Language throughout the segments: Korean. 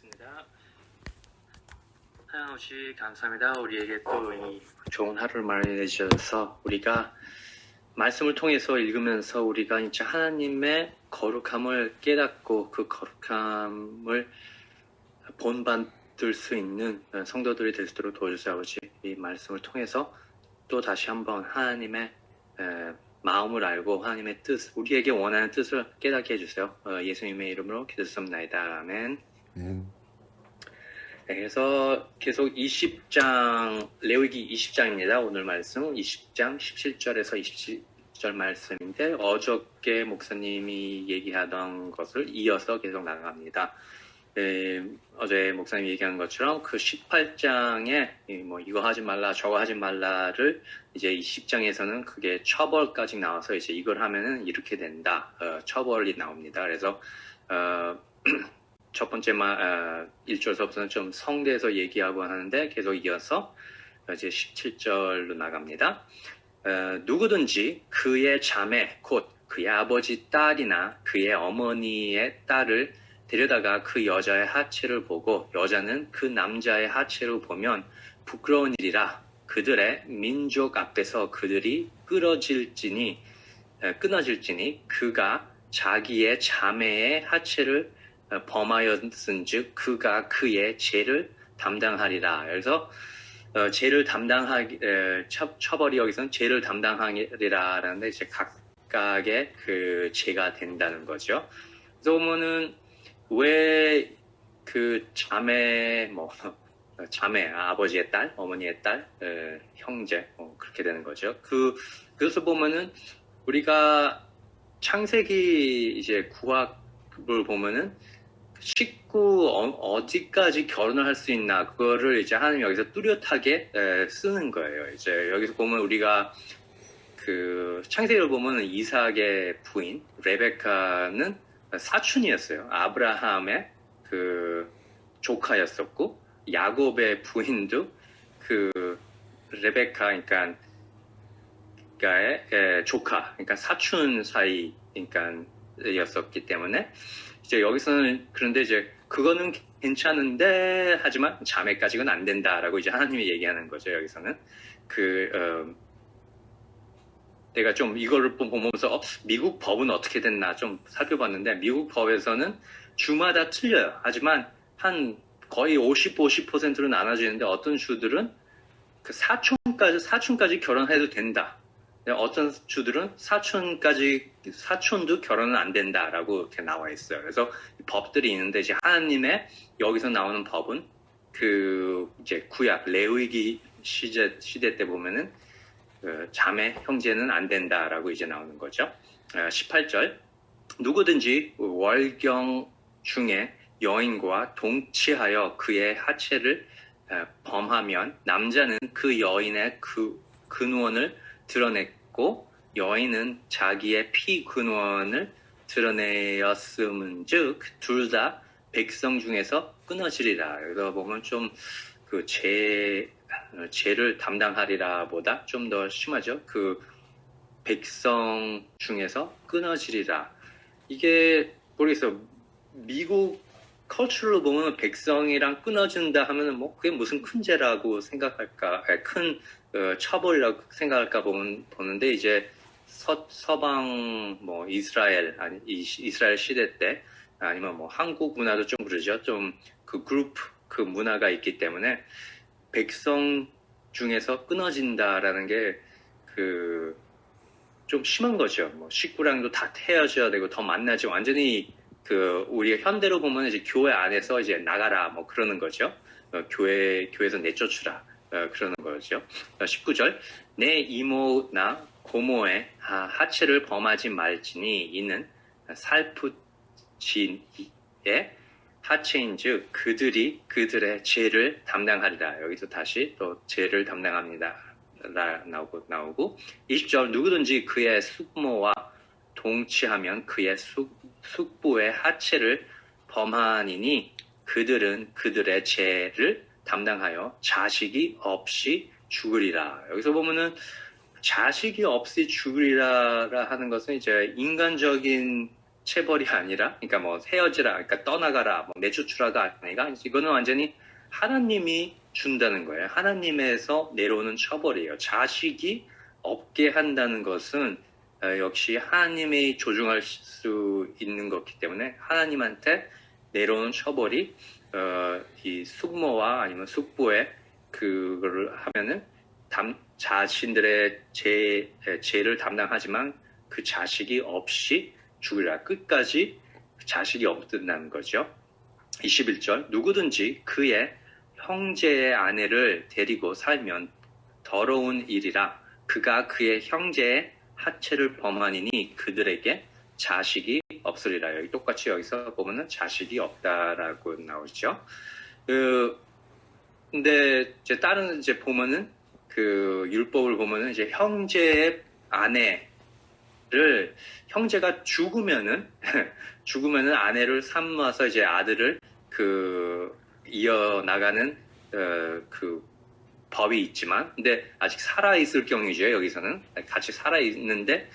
하겠습니다. 하나님 감사합니다. 우리에게 또 이 좋은 하루를 마련해 주셔서 우리가 말씀을 통해서 읽으면서 우리가 진짜 하나님의 거룩함을 깨닫고 그 거룩함을 본받을 수 있는 성도들이 될 수 있도록 도와주세요. 아버지, 이 말씀을 통해서 또 다시 한번 하나님의 마음을 알고 하나님의 뜻, 우리에게 원하는 뜻을 깨닫게 해주세요. 예수님의 이름으로 기도드립니다. 아멘. 네, 그래서 계속 20장, 레위기 20장입니다. 오늘 말씀 20장 17절에서 27절 말씀인데 어저께 목사님이 얘기하던 것을 이어서 계속 나갑니다. 어제 목사님이 얘기한 것처럼 그 18장에 뭐 이거 하지 말라 저거 하지 말라를 이제 20장에서는 그게 처벌까지 나와서 이제 이걸 하면은 이렇게 된다, 처벌이 나옵니다. 그래서 첫 번째 1절서부터는 좀 성대에서 얘기하고 하는데 계속 이어서 이제 17절로 나갑니다. 누구든지 그의 자매 곧 그의 아버지 딸이나 그의 어머니의 딸을 데려다가 그 여자의 하체를 보고 여자는 그 남자의 하체를 보면 부끄러운 일이라. 그들의 민족 앞에서 그들이 끊어질지니 그가 자기의 자매의 하체를 범하였은즉 그가 그의 죄를 담당하리라. 그래서 죄를 처벌이 여기서는 죄를 담당하리라라는데 이제 각각의 그 죄가 된다는 거죠. 그래서 보면은 왜 그 자매 아버지의 딸, 어머니의 딸, 형제 그렇게 되는 거죠. 그래서 보면은 우리가 창세기 이제 구약을 보면은 식구 어디까지 결혼을 할 수 있나 그거를 이제 하나님 여기서 뚜렷하게 쓰는 거예요. 이제 여기서 보면 우리가 그 창세기를 보면은 이삭의 부인 레베카는 사촌이었어요. 아브라함의 그 조카였었고 야곱의 부인도 그 레베카 그러니까의 조카, 그러니까 사촌 사이 였었기 때문에 이제 여기서는 그런데 이제 그거는 괜찮은데 하지만 자매까지는 안 된다라고 이제 하나님이 얘기하는 거죠. 여기서는 내가 좀 이거를 보면서 미국 법은 어떻게 됐나 좀 살펴봤는데 미국 법에서는 주마다 틀려요. 하지만 한 거의 50%로 나눠지는데 어떤 주들은 그 사촌까지 결혼해도 된다. 어떤 주들은 사촌도 결혼은 안 된다라고 이렇게 나와 있어요. 그래서 법들이 있는데 이제 하나님의 여기서 나오는 법은 그 이제 구약 레위기 시대 때 보면은 자매 형제는 안 된다라고 이제 나오는 거죠. 18절 누구든지 월경 중에 여인과 동치하여 그의 하체를 범하면 남자는 그 여인의 근원을 드러냈고 여인은 자기의 피 근원을 드러내었음은즉 둘 다 백성 중에서 끊어지리라. 그래서 보면 좀 그 죄를 담당하리라 보다 좀 더 심하죠. 그 백성 중에서 끊어지리라. 이게 모르겠어요. 미국 컬처로 보면 백성이랑 끊어진다 하면은 뭐 그게 무슨 큰 죄라고 생각할까, 큰 처벌이라고 생각할까 보는데 이제 서방 뭐 이스라엘 시대 때 아니면 뭐 한국 문화도 좀 그러죠. 좀 그 그룹 그 문화가 있기 때문에 백성 중에서 끊어진다라는 게 좀 심한 거죠. 뭐 식구랑도 다 헤어져야 되고 더 만나지 완전히 우리가 현대로 보면 이제 교회 안에서 이제 나가라 뭐 그러는 거죠. 교회에서 내쫓으라 그러는 거죠. 19절 내 이모나 고모의 하체를 범하지 말지니 이는 살풋진의 하체인즉 그들이 그들의 죄를 담당하리라. 여기서 다시 또 죄를 담당합니다 나오고 20절 누구든지 그의 숙모와 동치하면 그의 숙부의 하체를 범하니니 그들은 그들의 죄를 담당하여 자식이 없이 죽으리라. 여기서 보면은 자식이 없이 죽으리라 하는 것은 이제 인간적인 체벌이 아니라, 그러니까 뭐 헤어지라, 그러니까 떠나가라, 뭐 내쫓으라가 아니라 이거는 완전히 하나님이 준다는 거예요. 하나님에서 내려오는 처벌이에요. 자식이 없게 한다는 것은 역시 하나님이 조종할 수 있는 것이기 때문에 하나님한테 내려오는 처벌이 이 숙모와 아니면 숙부의 그거를 하면은 자신들의 죄를 담당하지만 그 자식이 없이 죽으라. 끝까지 자식이 없든다는 거죠. 21절 누구든지 그의 형제의 아내를 데리고 살면 더러운 일이라. 그가 그의 형제의 하체를 범하니니 그들에게 자식이 없으리라. 여기 똑같이 여기서 보면은 자식이 없다라고 나오죠. 근데 이제 다른 이제 보면은 그 율법을 보면은 이제 형제의 아내를 형제가 죽으면은 아내를 삼아서 이제 아들을 그 이어 나가는 그 법이 있지만, 근데 아직 살아 있을 경우죠. 여기서는 같이 살아 있는데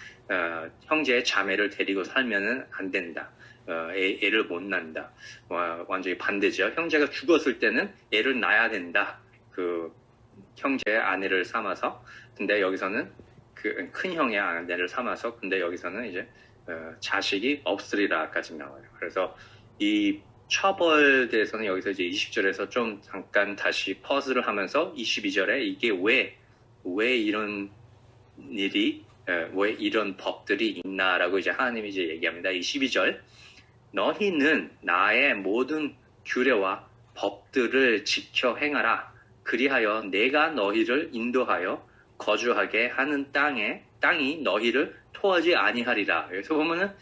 형제의 자매를 데리고 살면은 안 된다. 애를 못 낳는다. 완전히 반대죠. 형제가 죽었을 때는 애를 낳아야 된다. 그 형제의 아내를 삼아서. 근데 여기서는 그 큰 형의 아내를 삼아서. 근데 여기서는 이제 자식이 없으리라까지 나와요. 그래서 이 처벌에 대해서는 여기서 이제 20절에서 좀 잠깐 다시 퍼즐을 하면서 22절에 이게 왜 이런 일이, 왜 이런 법들이 있나라고 이제 하나님이 이제 얘기합니다. 22절 너희는 나의 모든 규례와 법들을 지켜 행하라. 그리하여 내가 너희를 인도하여 거주하게 하는 땅이 너희를 토하지 아니하리라. 여기서 보면은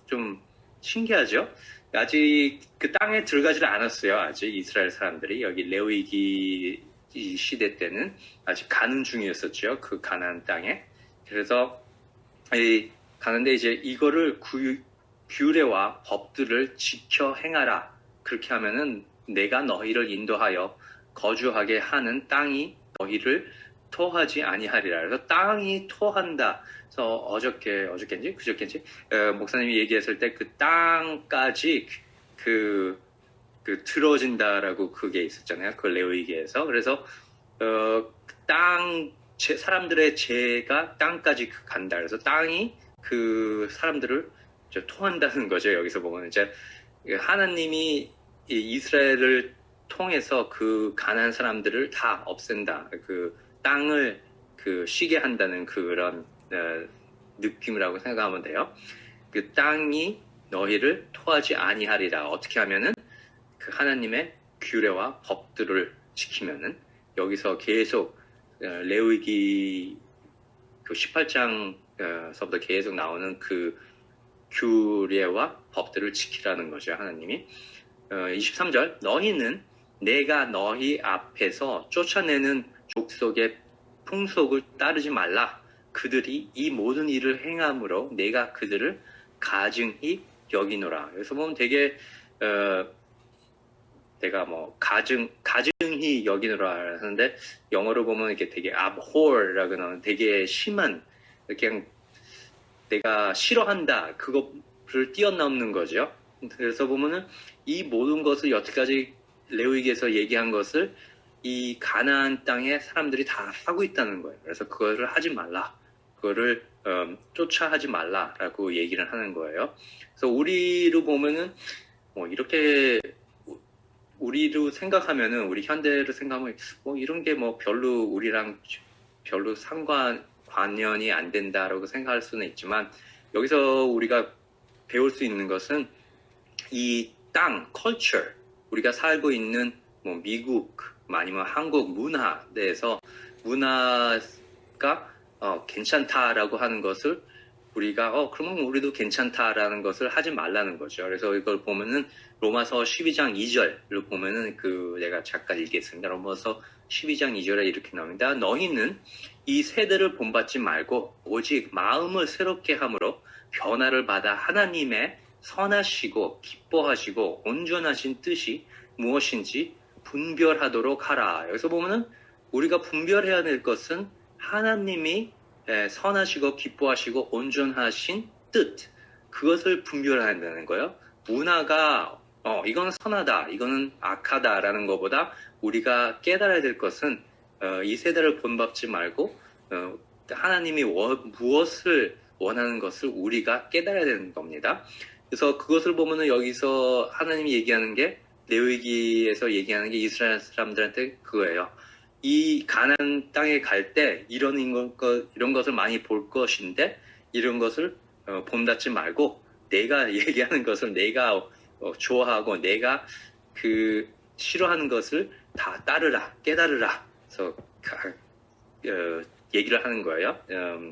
좀 신기하죠? 아직 그 땅에 들어가지 않았어요. 아직 이스라엘 사람들이 여기 레위기 시대 때는 아직 가는 중이었었죠. 그 가나안 땅에. 그래서 가는데 이제 이거를 규례와 법들을 지켜 행하라. 그렇게 하면은 내가 너희를 인도하여 거주하게 하는 땅이 너희를 토하지 아니하리라. 그래서 땅이 토한다. 그래서 그저께인지 목사님이 얘기했을 때 그 땅까지 틀어진다라고 그게 있었잖아요. 그 레위기에서. 그래서 사람들의 죄가 땅까지 간다. 그래서 땅이 그 사람들을 토한다는 거죠. 여기서 보면 이제 하나님이 이스라엘을 통해서 그 가난한 사람들을 다 없앤다. 그 땅을 쉬게 한다는 그런 느낌이라고 생각하면 돼요. 그 땅이 너희를 토하지 아니하리라. 어떻게 하면은 그 하나님의 규례와 법들을 지키면은. 여기서 계속 레위기 그 18장서부터 계속 나오는 그 규례와 법들을 지키라는 거죠. 하나님이. 23절 너희는 내가 너희 앞에서 쫓아내는 족속의 풍속을 따르지 말라. 그들이 이 모든 일을 행함으로 내가 그들을 가증히 여기노라. 그래서 보면 되게 내가 뭐 가증히 여기노라 하는데 영어로 보면 이렇게 되게 abhor라고 나오는 되게 심한, 그냥 내가 싫어한다 그거를 뛰어넘는 거죠. 그래서 보면은 이 모든 것을 여태까지 레위기에서 얘기한 것을 이 가나안 땅에 사람들이 다 하고 있다는 거예요. 그래서 그거를 하지 말라. 그거를 쫓아하지 말라라고 얘기를 하는 거예요. 그래서 우리로 보면은 뭐 이렇게 우리로 생각하면은, 우리 현대로 생각하면 이런 게 뭐 별로 우리랑 별로 관련이 안 된다라고 생각할 수는 있지만, 여기서 우리가 배울 수 있는 것은 이 땅, culture, 우리가 살고 있는 뭐 미국 아니면 한국 문화에서 문화가 괜찮다라고 하는 것을 우리가 그러면 우리도 괜찮다라는 것을 하지 말라는 거죠. 그래서 이걸 보면은 로마서 12장 2절을 보면은 내가 잠깐 읽겠습니다. 로마서 12장 2절에 이렇게 나옵니다. 너희는 이 세대를 본받지 말고 오직 마음을 새롭게 함으로 변화를 받아 하나님의 선하시고 기뻐하시고 온전하신 뜻이 무엇인지 분별하도록 하라. 여기서 보면은 우리가 분별해야 될 것은 하나님이 선하시고 기뻐하시고 온전하신 뜻, 그것을 분별한다는 거예요. 문화가 이건 선하다, 이거는 악하다라는 것보다 우리가 깨달아야 될 것은 이 세대를 본받지 말고 하나님이 무엇을 원하는 것을 우리가 깨달아야 되는 겁니다. 그래서 그것을 보면은 여기서 하나님이 얘기하는 게 레위기에서 얘기하는 게 이스라엘 사람들한테 그거예요. 이 가나안 땅에 갈 때 이런 것을 많이 볼 것인데 이런 것을 본받지 말고 내가 얘기하는 것을 내가 좋아하고 내가 그 싫어하는 것을 다 따르라, 깨달으라. 그래서 얘기를 하는 거예요.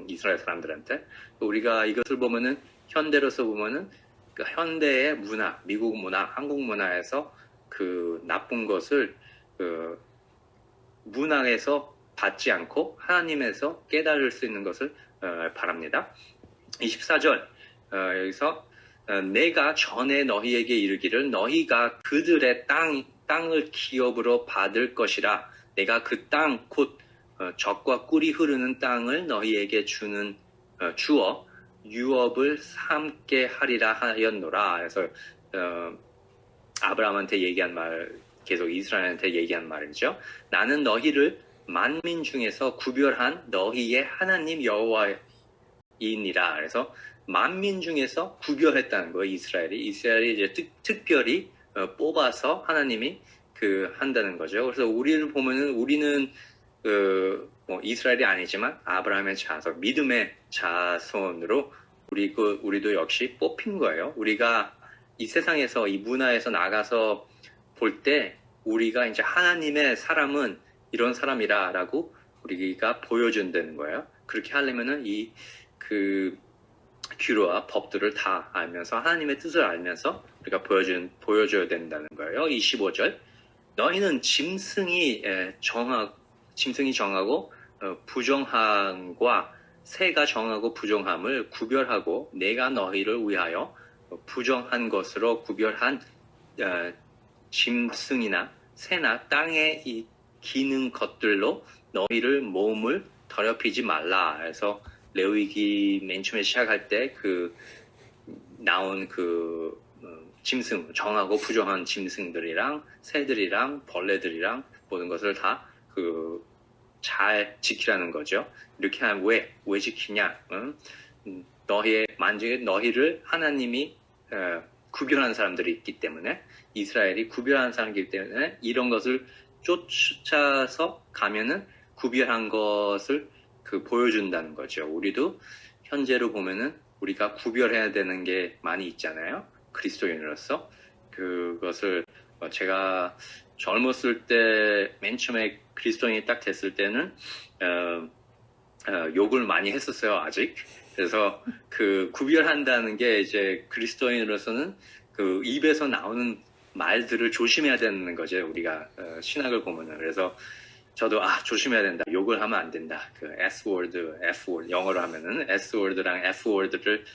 이스라엘 사람들한테. 우리가 이것을 보면은 현대로서 보면은 그 현대의 문화, 미국 문화, 한국 문화에서 그 나쁜 것을 문화에서 받지 않고 하나님에서 깨달을 수 있는 것을 바랍니다. 24절 여기서 내가 전에 너희에게 이르기를 너희가 그들의 땅을 기업으로 받을 것이라 내가 그 땅 곧 젖과 꿀이 흐르는 땅을 너희에게 주어 유업을 삼게 하리라 하였노라. 그래서 아브라함한테 얘기한 말, 계속 이스라엘한테 얘기한 말이죠. 나는 너희를 만민 중에서 구별한 너희의 하나님 여호와이니라. 그래서 만민 중에서 구별했다는 거예요. 이스라엘이 이제 특별히 뽑아서 하나님이 한다는 거죠. 그래서 우리를 보면은 우리는 이스라엘이 아니지만 아브라함의 자손, 믿음의 자손으로 우리도 역시 뽑힌 거예요. 우리가 이 세상에서 이 문화에서 나가서 볼 때 우리가 이제 하나님의 사람은 이런 사람이라라고 우리가 보여준다는 거예요. 그렇게 하려면은 그 규례와 법들을 다 알면서 하나님의 뜻을 알면서 우리가 보여줘야 된다는 거예요. 25절 너희는 짐승이 정하고 부정함과 새가 정하고 부정함을 구별하고 내가 너희를 위하여 부정한 것으로 구별한 짐승이나 새나 땅에 기는 것들로 너희를 몸을 더럽히지 말라. 그래서 레위기 맨 처음에 시작할 때 나온 짐승, 정하고 부정한 짐승들이랑 새들이랑 벌레들이랑 모든 것을 다 잘 지키라는 거죠. 이렇게 하면 왜 지키냐? 너희를 하나님이 구별한 사람들이 있기 때문에 이스라엘이 구별한 사람이기 때문에 이런 것을 쫓아서 가면은 구별한 것을 보여준다는 거죠. 우리도 현재로 보면은 우리가 구별해야 되는 게 많이 있잖아요. 그리스도인으로서 그것을 제가 젊었을 때 맨 처음에 그리스도인이 딱 됐을 때는 욕을 많이 했었어요. 아직. 그래서 구별한다는 게 이제 그리스도인으로서는 입에서 나오는 말들을 조심해야 되는 거죠. 우리가 신학을 보면은. 그래서 저도 조심해야 된다. 욕을 하면 안 된다. S-word, F-word 영어로 하면은 S-word랑 F-word를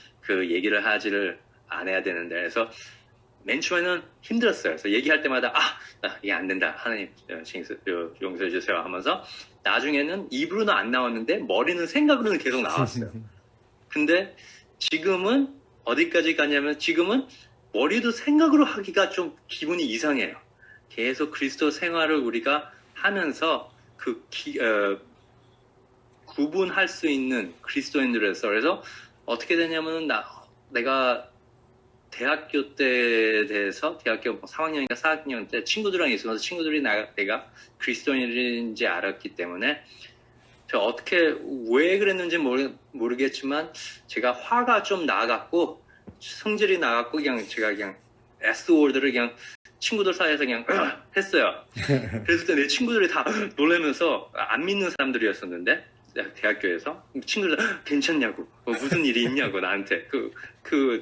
얘기를 하지를 안 해야 되는데 그래서 맨 처음에는 힘들었어요. 그래서 얘기할 때마다 이게 안 된다. 하나님 용서해 주세요 하면서 나중에는 입으로는 안 나왔는데 머리는 생각으로는 계속 나왔어요. 근데 지금은 어디까지 가냐면 지금은 머리도 생각으로 하기가 좀 기분이 이상해요. 계속 그리스도 생활을 우리가 하면서 구분할 수 있는 그리스도인들에서 그래서 어떻게 되냐면 내가 대학교 때 대해서 대학교 3학년인가 4학년 때 친구들이랑 있으면서 친구들이 내가 그리스도인인지 알았기 때문에 제가 왜 그랬는지 모르겠지만 제가 화가 좀 나갔고 성질이 나갔고 제가 S-word를 친구들 사이에서 했어요. 그랬을 때 내 친구들이 다 놀라면서 안 믿는 사람들이었었는데 대학교에서 친구들 괜찮냐고 무슨 일이 있냐고 나한테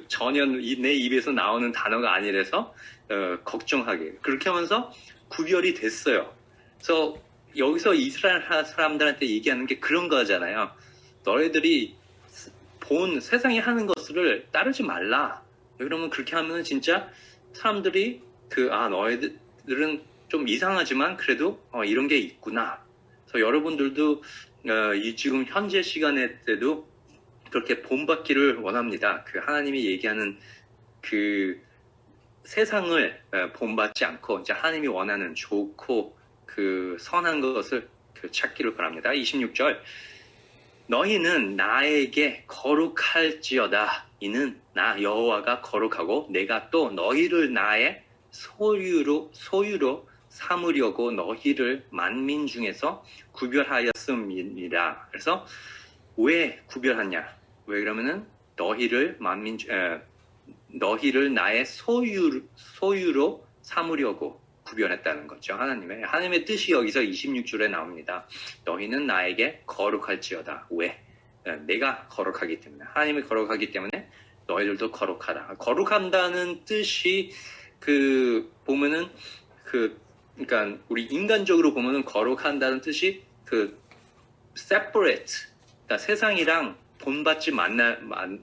전혀 내 입에서 나오는 단어가 아니라서 걱정하게 그렇게 하면서 구별이 됐어요. 그래서 여기서 이스라엘 사람들한테 얘기하는 게 그런 거잖아요. 너희들이 세상이 하는 것을 따르지 말라. 그러면 그렇게 하면 진짜 사람들이 너희들은 좀 이상하지만 그래도 이런 게 있구나. 그래서 여러분들도 지금 현재 시간에 때도 그렇게 본받기를 원합니다. 그 하나님이 얘기하는 그 세상을 본받지 않고 이제 하나님이 원하는 좋고 그 선한 것을 찾기를 바랍니다. 26절 너희는 나에게 거룩할지어다. 이는 나 여호와가 거룩하고 내가 또 너희를 나의 소유로 삼으려고 너희를 만민 중에서 구별하였음이라. 그래서 왜 구별하냐? 왜 그러면은 너희를 나의 소유로 삼으려고 구별했다는 거죠. 하나님의 뜻이 여기서 26절에 나옵니다. 너희는 나에게 거룩할지어다. 왜? 내가 거룩하기 때문에. 하나님이 거룩하기 때문에 너희들도 거룩하다. 거룩한다는 뜻이 보면은 그러니까 우리 인간적으로 보면은 거룩한다는 뜻이 separate. 그러니까 세상이랑 본받지 말라는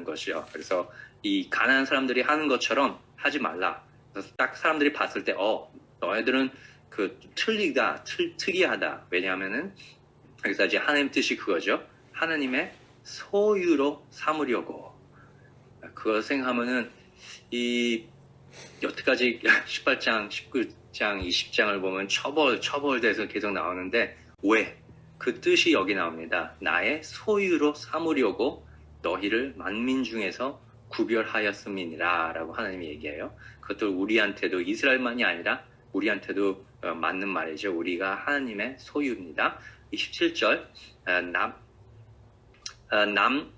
것이요. 그래서 이 가난한 사람들이 하는 것처럼 하지 말라. 그래서 딱 사람들이 봤을 때, 너희들은 특이하다. 왜냐하면은, 여기서 이제 하나님 뜻이 그거죠. 하나님의 소유로 삼으려고. 그거 생각하면은, 여태까지 18장, 19장, 20장을 보면 처벌돼서 계속 나오는데, 왜? 그 뜻이 여기 나옵니다. 나의 소유로 삼으려고 너희를 만민 중에서 구별하였음이니라 라고 하나님이 얘기해요. 그것도 우리한테도 이스라엘만이 아니라 우리한테도 맞는 말이죠. 우리가 하나님의 소유입니다. 27절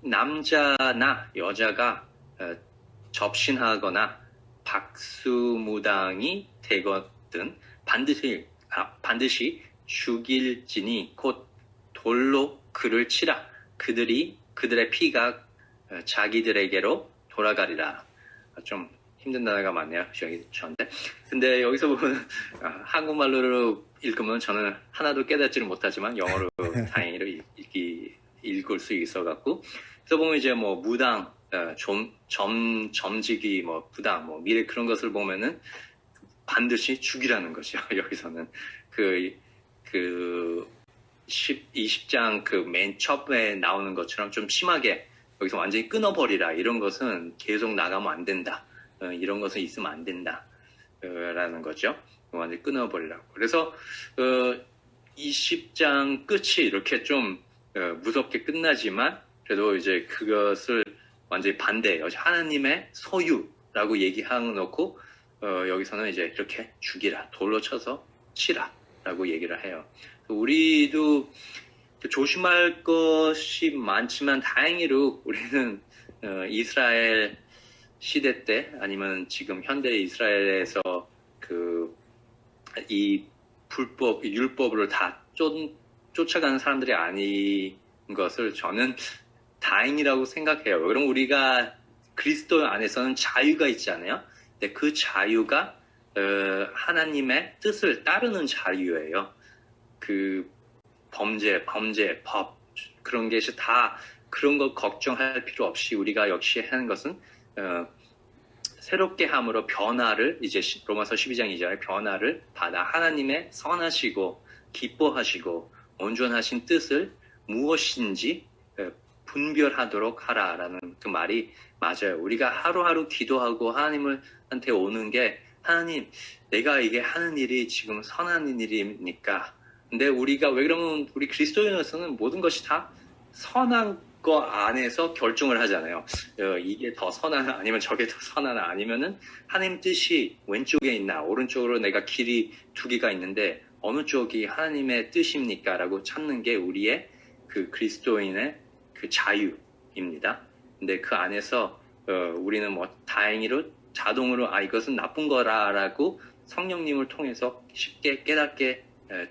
남자나 여자가 접신하거나 박수무당이 되거든 반드시 죽일지니 곧 돌로 그를 치라. 그들의 피가 자기들에게로 돌아가리라. 좀 힘든 단어가 많네요. 저한테. 근데 여기서 보면 한국말로 읽으면 저는 하나도 깨닫지를 못하지만 영어로 다행히로 읽을 수 있어갖고 그래서 보면 이제 뭐 무당, 점지기, 뭐 부당, 뭐 미래 그런 것을 보면은 반드시 죽이라는 것이요. 여기서는 20장 맨 처음에 나오는 것처럼 좀 심하게 여기서 완전히 끊어버리라. 이런 것은 계속 나가면 안 된다. 이런 것은 있으면 안 된다. 라는 거죠. 완전히 끊어버리라고. 그래서 20장 끝이 이렇게 좀 무섭게 끝나지만 그래도 이제 그것을 완전히 반대해요. 하나님의 소유라고 얘기해놓고 여기서는 이제 이렇게 죽이라. 돌로 쳐서 치라. 라고 얘기를 해요. 우리도 조심할 것이 많지만 다행히로 우리는 이스라엘 시대 때 아니면 지금 현대 이스라엘에서 이 율법을 다 쫓아가는 사람들이 아닌 것을 저는 다행이라고 생각해요. 그럼 우리가 그리스도 안에서는 자유가 있잖아요. 근데 그 자유가 하나님의 뜻을 따르는 자유예요. 범죄, 법 그런 것이 다 그런 거 걱정할 필요 없이 우리가 역시 하는 것은 새롭게 함으로 변화를 이제 로마서 12장 2절에 변화를 받아 하나님의 선하시고 기뻐하시고 온전하신 뜻을 무엇인지 분별하도록 하라라는 그 말이 맞아요. 우리가 하루하루 기도하고 하나님한테 오는 게 하나님 내가 이게 하는 일이 지금 선한 일입니까? 근데 우리가 왜 그러면 우리 그리스도인으로서는 모든 것이 다 선한 거 안에서 결정을 하잖아요. 이게 더 선하나 아니면 저게 더 선하나 아니면은 하나님 뜻이 왼쪽에 있나 오른쪽으로 내가 길이 두 개가 있는데 어느 쪽이 하나님의 뜻입니까? 라고 찾는 게 우리의 그리스도인의 자유입니다. 근데 그 안에서 우리는 뭐 다행히로 자동으로 이것은 나쁜 거라라고 성령님을 통해서 쉽게 깨닫게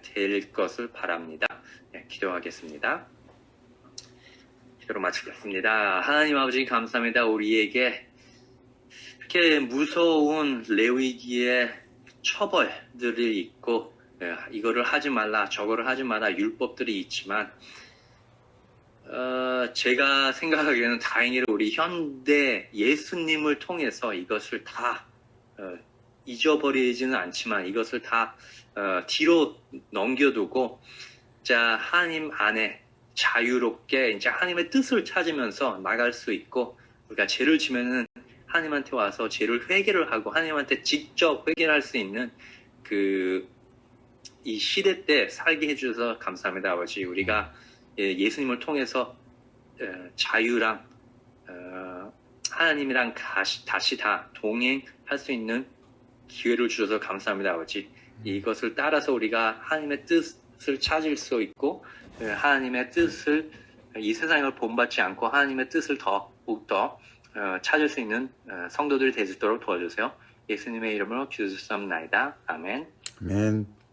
될 것을 바랍니다. 네, 기도하겠습니다. 기도로 마치겠습니다. 하나님 아버지 감사합니다. 우리에게 이렇게 무서운 레위기의 처벌들이 있고 이거를 하지 말라 저거를 하지 마라 율법들이 있지만 제가 생각하기에는 다행히도 우리 현대 예수님을 통해서 이것을 다 잊어버리지는 않지만 이것을 다 뒤로 넘겨두고 자 하나님 안에 자유롭게 이제 하나님의 뜻을 찾으면서 나갈 수 있고, 우리가 죄를 지면은 하나님한테 와서 죄를 회개를 하고 하나님한테 직접 회개할 수 있는 이 시대 때 살게 해주셔서 감사합니다, 아버지. 우리가 예수님을 통해서 자유랑 하나님이랑 다시 다 동행할 수 있는 기회를 주셔서 감사합니다, 아버지. 이것을 따라서 우리가 하나님의 뜻을 찾을 수 있고, 하나님의 뜻을 이 세상을 본받지 않고 하나님의 뜻을 더욱더 찾을 수 있는 성도들이 될 수 있도록 도와주세요. 예수님의 이름으로 기도드렸사옵나이다. 아멘. 아멘.